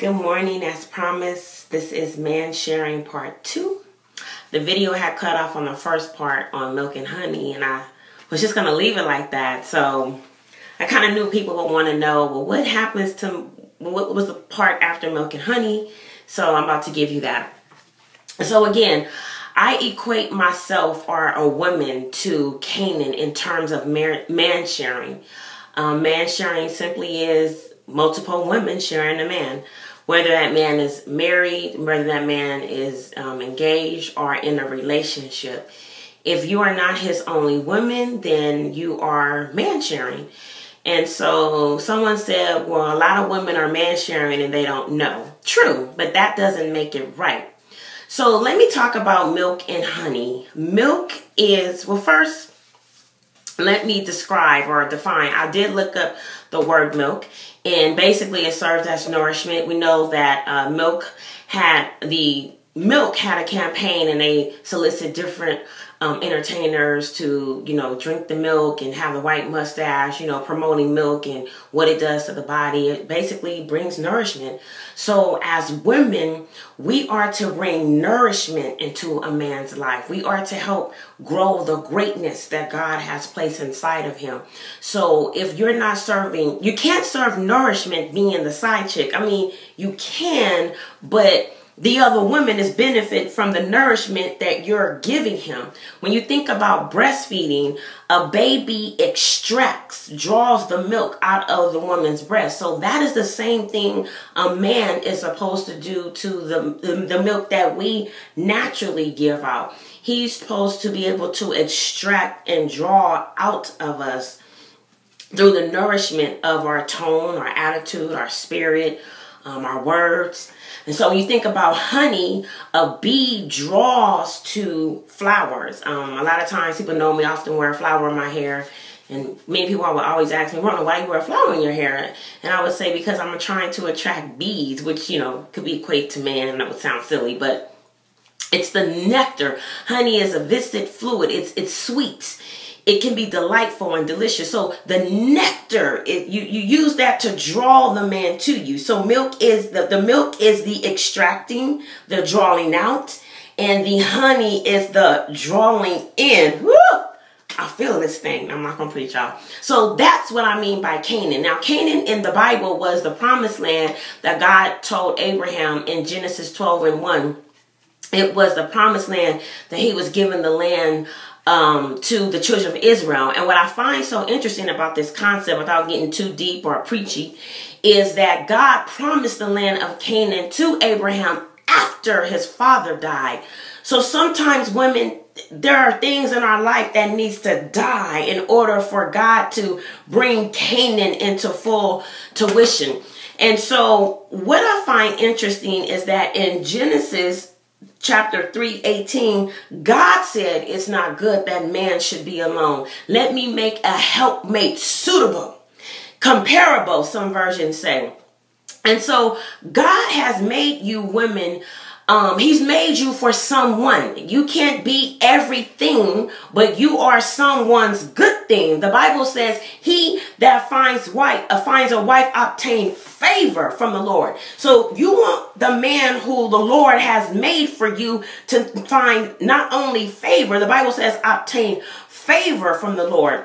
Good morning. As promised, this is Man Sharing Part 2. The video had cut off on the first part on milk and honey, and I was just going to leave it like that. So I kind of knew people would want to know, well, what happens to, what was the part after milk and honey? So I'm about to give you that. So again, I equate myself or a woman to Canaan in terms of man sharing. Man sharing simply is multiple women sharing a man. Whether that man is married, whether that man is engaged or in a relationship. If you are not his only woman, then you are man sharing. And so someone said, well, a lot of women are man sharing and they don't know. True, but that doesn't make it right. So let me talk about milk and honey. Milk is, well, first, let me describe or define. I did look up the word milk, and basically it serves as nourishment. We know that milk had a campaign, and they solicit different entertainers to, drink the milk and have the white mustache, promoting milk and what it does to the body. It basically brings nourishment. So as women, we are to bring nourishment into a man's life. We are to help grow the greatness that God has placed inside of him. So if you're not serving, you can't serve nourishment being the side chick. I mean, you can, but the other woman is benefit from the nourishment that you're giving him. When you think about breastfeeding, a baby draws the milk out of the woman's breast. So that is the same thing a man is supposed to do to the milk that we naturally give out. He's supposed to be able to extract and draw out of us through the nourishment of our tone, our attitude, our spirit, our words. And so when you think about honey, a bee draws to flowers. A lot of times people know me, I often wear a flower in my hair. And many people would always ask me, Rona, why you wear a flower in your hair? And I would say, because I'm trying to attract bees, which, could be equate to man, and that would sound silly, but it's the nectar. Honey is a viscid fluid. It's sweet. It can be delightful and delicious. So the nectar, you use that to draw the man to you. So milk is the milk is the extracting, the drawing out, and the honey is the drawing in. Woo! I feel this thing. I'm not going to preach, y'all. So that's what I mean by Canaan. Now, Canaan in the Bible was the promised land that God told Abraham in Genesis 12:1. It was the promised land that he was given the land to the children of Israel. And what I find so interesting about this concept, without getting too deep or preachy, is that God promised the land of Canaan to Abraham after his father died. So sometimes women, there are things in our life that needs to die in order for God to bring Canaan into full tuition. And so what I find interesting is that in Genesis Chapter 3:18, God said it's not good that man should be alone. Let me make a helpmate suitable, comparable, some versions say. And so God has made you women. He's made you for someone. You can't be everything, but you are someone's good thing. The Bible says he that finds a wife obtain favor from the Lord. So you want the man who the Lord has made for you to find not only favor, the Bible says obtain favor from the Lord.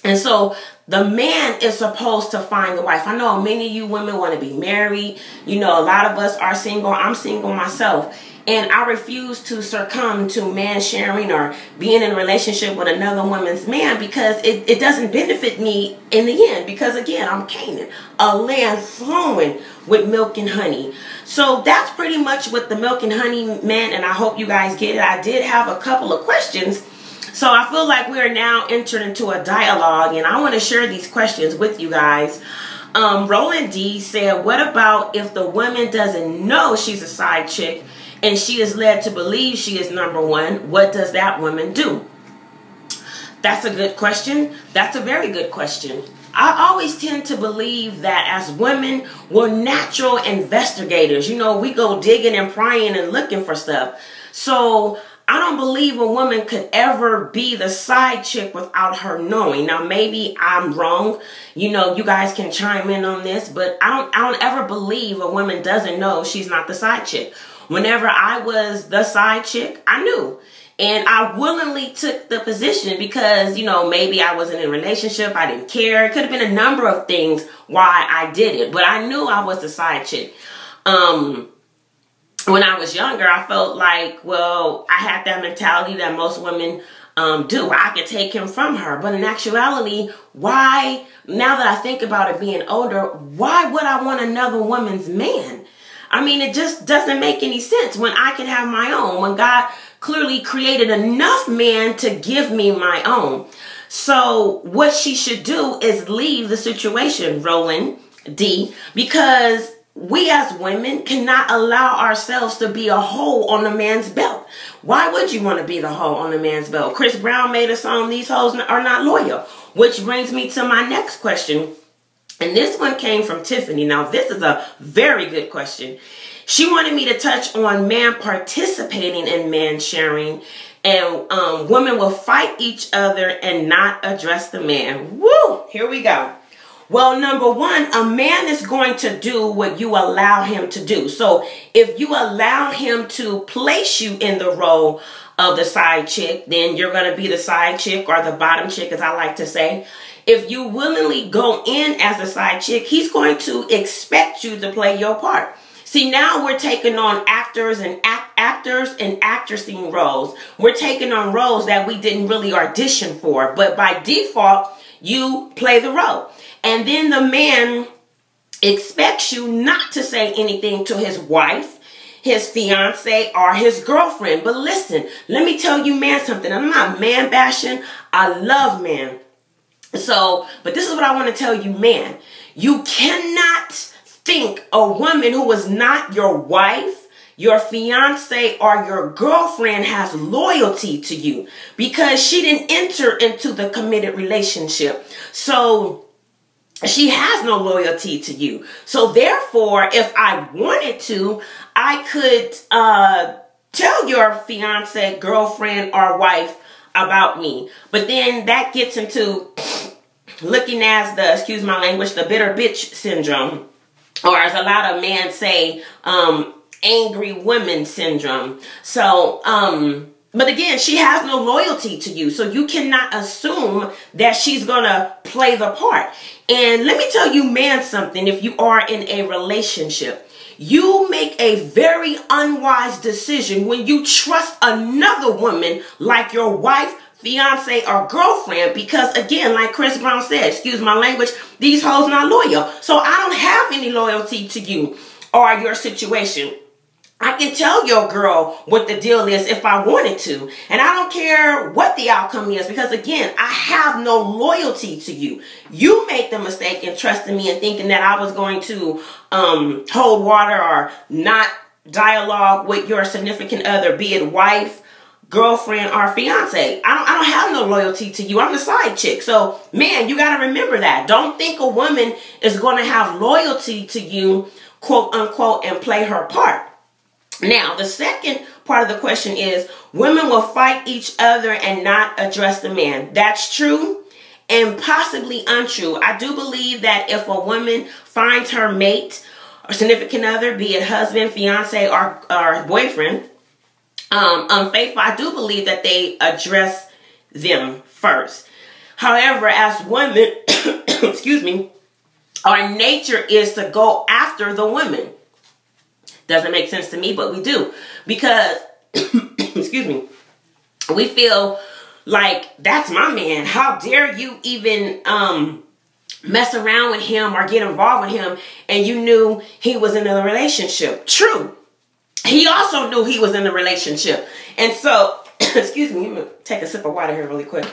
And so the man is supposed to find the wife. I know many of you women want to be married. A lot of us are single. I'm single myself. And I refuse to succumb to man sharing or being in a relationship with another woman's man, because it doesn't benefit me in the end. Because again, I'm Canaan, a land flowing with milk and honey. So that's pretty much what the milk and honey meant. And I hope you guys get it. I did have a couple of questions. So I feel like we are now entered into a dialogue, and I want to share these questions with you guys. Roland D said, what about if the woman doesn't know she's a side chick and she is led to believe she is number one? What does that woman do? That's a good question. That's a very good question. I always tend to believe that as women, we're natural investigators. We go digging and prying and looking for stuff. So I don't believe a woman could ever be the side chick without her knowing. Now, maybe I'm wrong. You know, you guys can chime in on this, but I don't ever believe a woman doesn't know she's not the side chick. Whenever I was the side chick, I knew. And I willingly took the position because, you know, maybe I wasn't in a relationship. I didn't care. It could have been a number of things why I did it. But I knew I was the side chick. When I was younger, I felt like, well, I had that mentality that most women do. I could take him from her. But in actuality, why, now that I think about it being older, why would I want another woman's man? I mean, it just doesn't make any sense when I can have my own, when God clearly created enough man to give me my own. So what she should do is leave the situation, Roland D, because we as women cannot allow ourselves to be a hole on a man's belt. Why would you want to be the hole on a man's belt? Chris Brown made a song, "These Hoes Are Not Loyal," which brings me to my next question. And this one came from Tiffany. Now, this is a very good question. She wanted me to touch on man participating in man sharing, and women will fight each other and not address the man. Woo! Here we go. Well, number one, a man is going to do what you allow him to do. So if you allow him to place you in the role of the side chick, then you're going to be the side chick, or the bottom chick, as I like to say. If you willingly go in as a side chick, he's going to expect you to play your part. See, now we're taking on actors and actressing roles. We're taking on roles that we didn't really audition for, but by default, you play the role. And then the man expects you not to say anything to his wife, his fiance, or his girlfriend. But listen, let me tell you, man, something. I'm not man bashing. I love men. So, but this is what I want to tell you, man. You cannot think a woman who is not your wife, your fiance, or your girlfriend has loyalty to you because she didn't enter into the committed relationship. So she has no loyalty to you. So therefore, if I wanted to, I could tell your fiance, girlfriend, or wife about me. But then that gets into looking as the, excuse my language, the bitter bitch syndrome. Or as a lot of men say, angry women syndrome. So, but again, she has no loyalty to you. So you cannot assume that she's going to play the part. And let me tell you, man, something. If you are in a relationship, you make a very unwise decision when you trust another woman like your wife, fiance, or girlfriend, because again, like Chris Brown said, excuse my language, these hoes not loyal. So I don't have any loyalty to you or your situation. I can tell your girl what the deal is if I wanted to. And I don't care what the outcome is, because again, I have no loyalty to you. You made the mistake in trusting me and thinking that I was going to hold water or not dialogue with your significant other, be it wife, girlfriend, or fiance. I don't have no loyalty to you. I'm the side chick. So, man, you got to remember that. Don't think a woman is going to have loyalty to you, quote unquote, and play her part. Now, the second part of the question is, women will fight each other and not address the man. That's true and possibly untrue. I do believe that if a woman finds her mate or significant other, be it husband, fiance, or boyfriend, unfaithful, I do believe that they address them first. However, as women, excuse me, our nature is to go after the women. Doesn't make sense to me, but we do. Because, excuse me, we feel like, that's my man. How dare you even mess around with him or get involved with him, and you knew he was in a relationship. True. He also knew he was in a relationship. And so, excuse me, let me take a sip of water here really quick.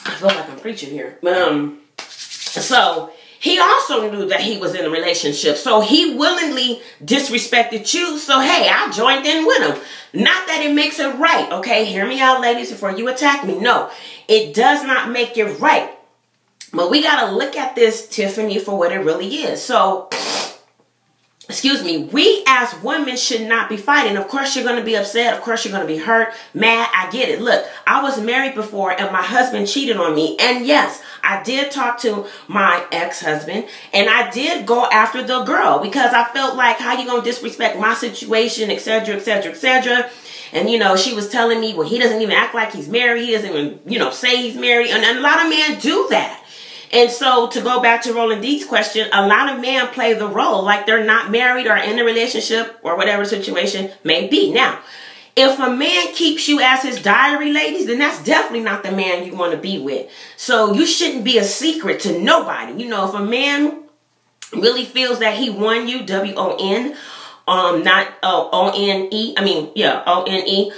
I feel like I'm preaching here. So he also knew that he was in a relationship. So he willingly disrespected you. So, hey, I joined in with him. Not that it makes it right. Okay, hear me out, ladies, before you attack me. No, it does not make it right. But we got to look at this, Tiffany, for what it really is. So excuse me, we as women should not be fighting. Of course you're going to be upset. Of course you're going to be hurt, mad. I get it. Look, I was married before and my husband cheated on me. And yes, I did talk to my ex-husband and I did go after the girl because I felt like, how you going to disrespect my situation, etc., etc., etc. And, you know, she was telling me, well, he doesn't even act like he's married. He doesn't even, you know, say he's married. And a lot of men do that. And so to go back to Roland D's question, a lot of men play the role like they're not married or in a relationship or whatever situation may be. Now, if a man keeps you as his diary, ladies, then that's definitely not the man you want to be with. So you shouldn't be a secret to nobody. You know, if a man really feels that he won you, W-O-N, not O-N-E, I mean, yeah, O-N-E.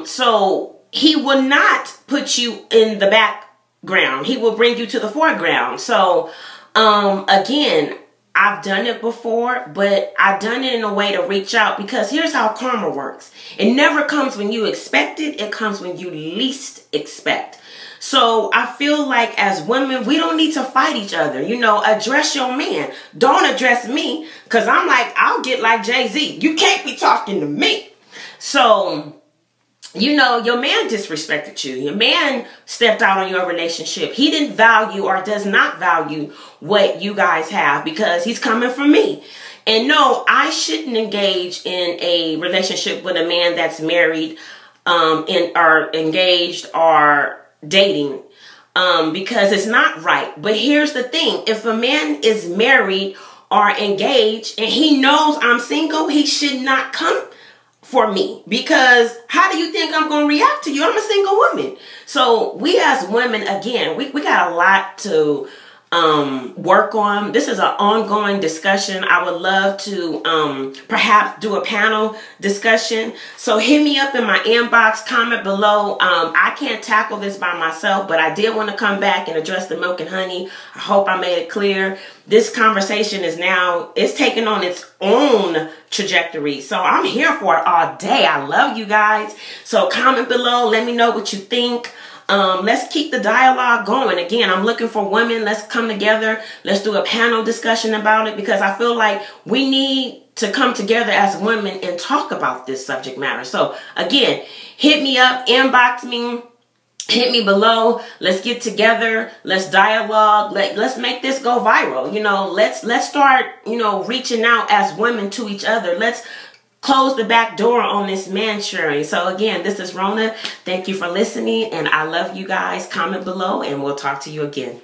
So he will not put you in the background. He will bring you to the foreground. So, again, I've done it before, but I've done it in a way to reach out because here's how karma works. It never comes when you expect it. It comes when you least expect. So I feel like as women, we don't need to fight each other. You know, address your man. Don't address me because I'm like, I'll get like Jay-Z. You can't be talking to me. So, you know, your man disrespected you. Your man stepped out on your relationship. He didn't value or does not value what you guys have because he's coming from me. And no, I shouldn't engage in a relationship with a man that's married, or engaged or dating, because it's not right. But here's the thing. If a man is married or engaged and he knows I'm single, he should not come for me, because how do you think I'm going to react to you? I'm a single woman. So we as women, again, we got a lot to work on. This is an ongoing discussion. I would love to perhaps do a panel discussion. So hit me up in my inbox, comment below. I can't tackle this by myself, but I did want to come back and address the milk and honey. I hope I made it clear. This conversation is now, it's taking on its own trajectory. So I'm here for it all day. I love you guys. So comment below. Let me know what you think. Let's keep the dialogue going. Again, I'm looking for women. Let's come together. Let's do a panel discussion about it because I feel like we need to come together as women and talk about this subject matter. So again, hit me up, inbox me. Hit me below. Let's get together. Let's dialogue. Let's make this go viral. You know, let's start, you know, reaching out as women to each other. Let's close the back door on this man sharing. So again, this is Rona. Thank you for listening and I love you guys. Comment below and we'll talk to you again.